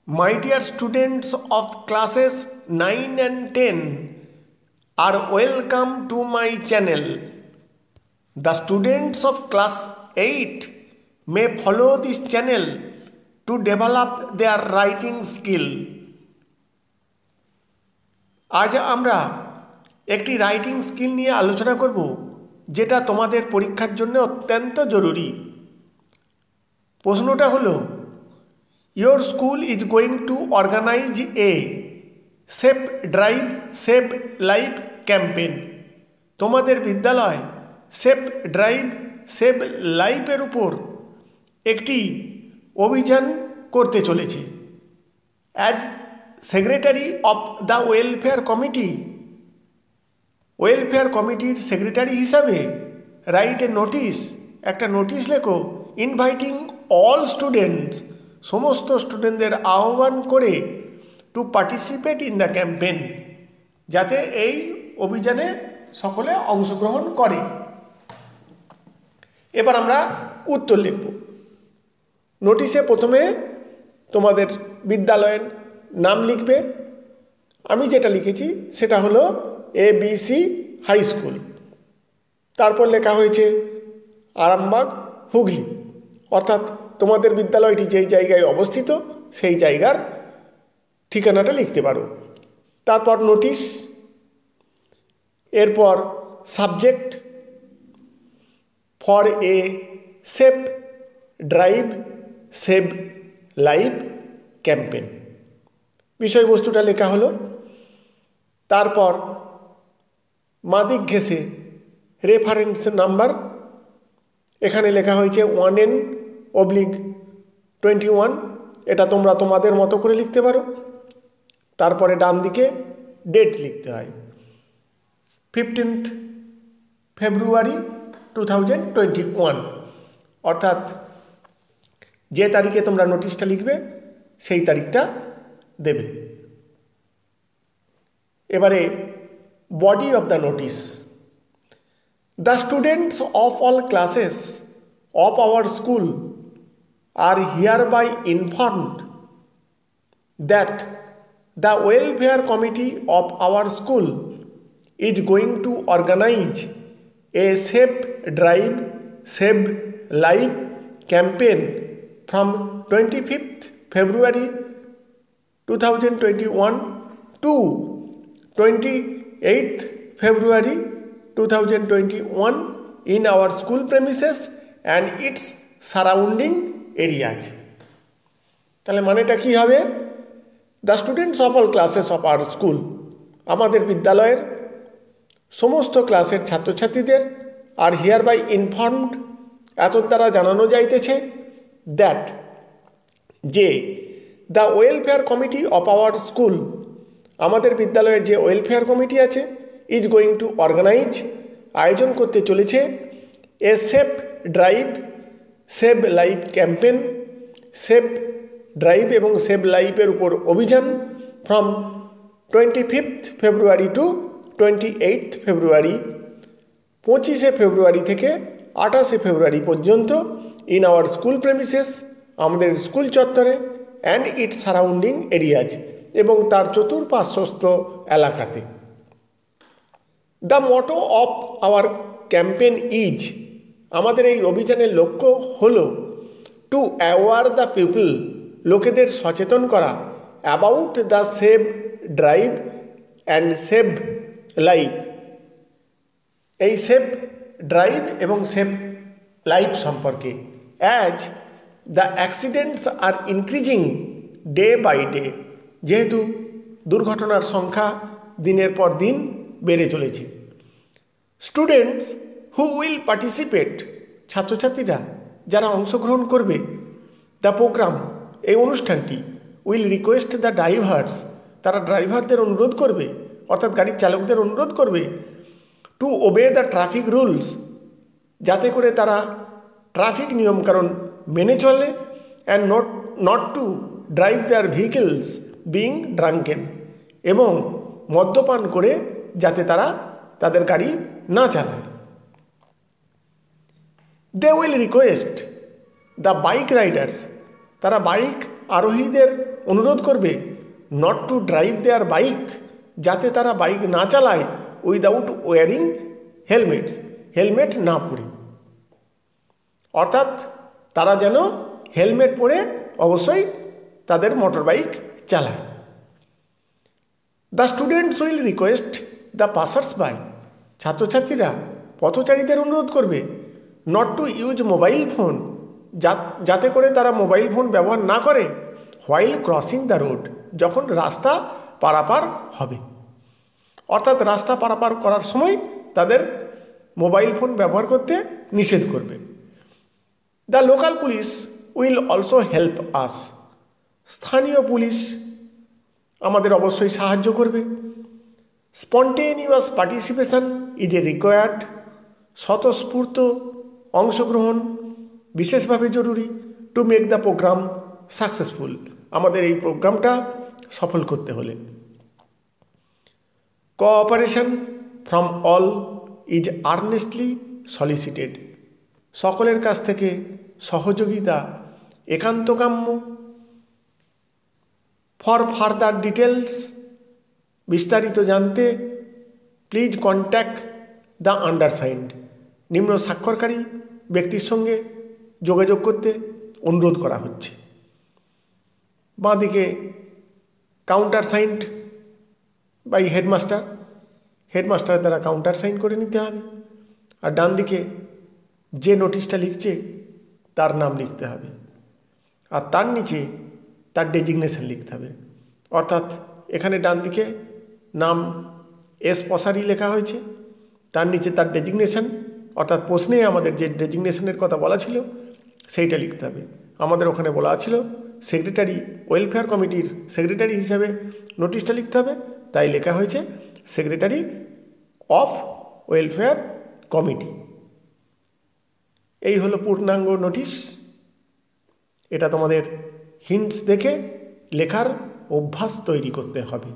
My dear students of classes 9 and 10 are welcome to my channel. The students of class 8 may follow this channel to develop their writing skill. আজ আমরা একটি writing skill নিয়ে আলোচনা করব যেটা তোমাদের পরীক্ষার জন্য অত্যন্ত জরুরি। প্রশ্নটা হলো Your school is going to organize a Save Drive Save Life campaign. তোমাদের বিদ্যালয় সেভ ড্রাইভ সেভ লাইফের উপর একটি অভিযান করতে চলেছে। As secretary of the welfare কমিটির সেক্রেটারি হিসাবে রাইট এ নোটিশ, একটা নোটিশ লেখো, ইনভাইটিং অল স্টুডেন্টস, সমস্ত স্টুডেন্টদের আহ্বান করে to participate in the campaign, যাতে এই অভিযানে সকলে অংশগ্রহণ করে। এবার আমরা উত্তর লিখব। নোটিশে প্রথমে তোমাদের বিদ্যালয়ের নাম লিখবে। আমি যেটা লিখেছি সেটা হলো ABC হাই স্কুল। তারপর লেখা হয়েছে আরামবাগ, হুগলি, অর্থাৎ তোমাদের বিদ্যালয়টি যেই জায়গায় অবস্থিত সেই জায়গার ঠিকানাটা লিখতে পারো। তারপর নোটিশ, এরপর subject for a save drive save life campaign, বিষয়বস্তুটা লেখা হলো। তারপর মাদিক ঘেঁষে রেফারেন্স নাম্বার, এখানে লেখা হয়েছে 1N/21, এটা তোমরা তোমাদের মতো করে লিখতে পারো। তারপরে ডান দিকে ডেট লিখতে হয়, 15th ফেব্রুয়ারি 2021, অর্থাৎ যে তারিখে তোমরা নোটিশটা লিখবে সেই তারিখটা দেবে। এবারে body of the notice. The students of all classes of our school are hereby informed that the welfare committee of our school is going to organize a Safe Drive Save Life campaign from 25th February 2021 to 28th February 2021 in our school premises and its surrounding areas. তাহলে মানেটা কি হবে? The students of all classes of our school, আমাদের বিদ্যালয়ের সমস্ত ক্লাসের ছাত্রছাত্রীদের আর here by informed, এত দ্বারা জানানো যাইতেছে, দ্যাট যে the welfare committee of our school, আমাদের বিদ্যালয়ের যে ওয়েলফেয়ার কমিটি আছে, ইজ গোয়িং টু অর্গানাইজ, আয়োজন করতে চলেছে, a save drive save life campaign, save drive এবং সেভ লাইফের উপর অভিযান, from 25th February two 28th ফেব্রুয়ারি, 25শে ফেব্রুয়ারি থেকে 28শে ফেব্রুয়ারি পর্যন্ত, ইন আওয়ার স্কুল প্রেমিসেস, আমাদের স্কুল চত্বরে, অ্যান্ড ইটস সারাউন্ডিং এরিয়াজ, এবং তার চতুর্পার্শ্বস্থ এলাকাতে। The motto of our campaign is, আমাদের এই অভিযানের লক্ষ্য হল টু অ্যাওয়ার দ্য পিপল, লোকেদের সচেতন করা, about the save drive and save life, এই সেভ ড্রাইভ এবং সেভ লাইফ সম্পর্কে। As the accidents are increasing day by day, যেহেতু দুর্ঘটনার সংখ্যা দিনের পর দিন বেড়ে চলেছে। স্টুডেন্টস হু উইল পার্টিসিপেট, ছাত্রছাত্রীরা যারা অংশগ্রহণ করবে, দ্য প্রোগ্রাম, এই অনুষ্ঠানটি, উইল রিকোয়েস্ট দ্য ড্রাইভার্স, তারা ড্রাইভারদের অনুরোধ করবে, অর্থাৎ গাড়ির চালকদের অনুরোধ করবে, to obey the traffic rules, যাতে করে তারা ট্রাফিক নিয়মকানুন মেনে চলে, and not to drive their vehicles being drunken, এবং মদ্যপান করে যাতে তারা তাদের গাড়ি না চালায়। They will request the bike riders, তারা বাইক আরোহীদের অনুরোধ করবে not to drive their bike, যাতে তারা বাইক না চালায় উইদাউট ওয়ারিং হেলমেট না পরে, অর্থাৎ তারা যেন হেলমেট পরে অবশ্যই তাদের মোটর বাইক চালায়। The students will request the passers by, ছাত্রছাত্রীরা পথচারীদের অনুরোধ করবে not to use mobile phone, যাতে করে তারা মোবাইল ফোন ব্যবহার না করে হোয়াইল ক্রসিং দ্য রোড, যখন রাস্তা পারাপার হবে, অর্থাৎ রাস্তা পারাপার করার সময় তাদের মোবাইল ফোন ব্যবহার করতে নিষেধ করবে। The local police will also help us, স্থানীয় পুলিশ আমাদের অবশ্যই সাহায্য করবে। Spontaneous participation is a required, স্বতঃস্ফূর্ত অংশগ্রহণ বিশেষভাবে জরুরি to make the programme successful, আমাদের এই প্রোগ্রামটা সফল করতে হলে। Cooperation from all is earnestly solicited, সকলের কাছ থেকে সহযোগিতা একান্তকাম্য। ফর ফার্দার ডিটেলস, বিস্তারিত জানতে প্লিজ কন্ট্যাক্ট দ্য আন্ডারসাইন্ড, নিম্ন স্বাক্ষরকারী ব্যক্তির সঙ্গে যোগাযোগ করতে অনুরোধ করা হচ্ছে। বাঁদিকে কাউন্টার সাইন্ড বাই হেডমাস্টারের দ্বারা কাউন্টার সাইন করে নিতে হবে। আর ডান দিকে যে নোটিশটা লিখছে তার নাম লিখতে হবে, আর তার নিচে তার ডেজিগনেশন লিখতে হবে। অর্থাৎ এখানে ডান দিকে নাম এস পসারি লেখা হয়েছে, তার নিচে তার ডেজিগনেশন, অর্থাৎ প্রশ্নে আমাদের যে ডেজিগনেশনের কথা বলা ছিল সেইটা লিখতে হবে। আমাদের ওখানে বলা ছিল সেক্রেটারি, ওয়েলফেয়ার কমিটির সেক্রেটারি হিসাবে নোটিশটা লিখতে হবে, তাই লেখা হয়েছে সেক্রেটারি অফ ওয়েলফেয়ার কমিটি। এই হলো পূর্ণাঙ্গ নোটিশ। এটা তোমাদের হিন্টস দেখে লেখার অভ্যাস তৈরি করতে হবে।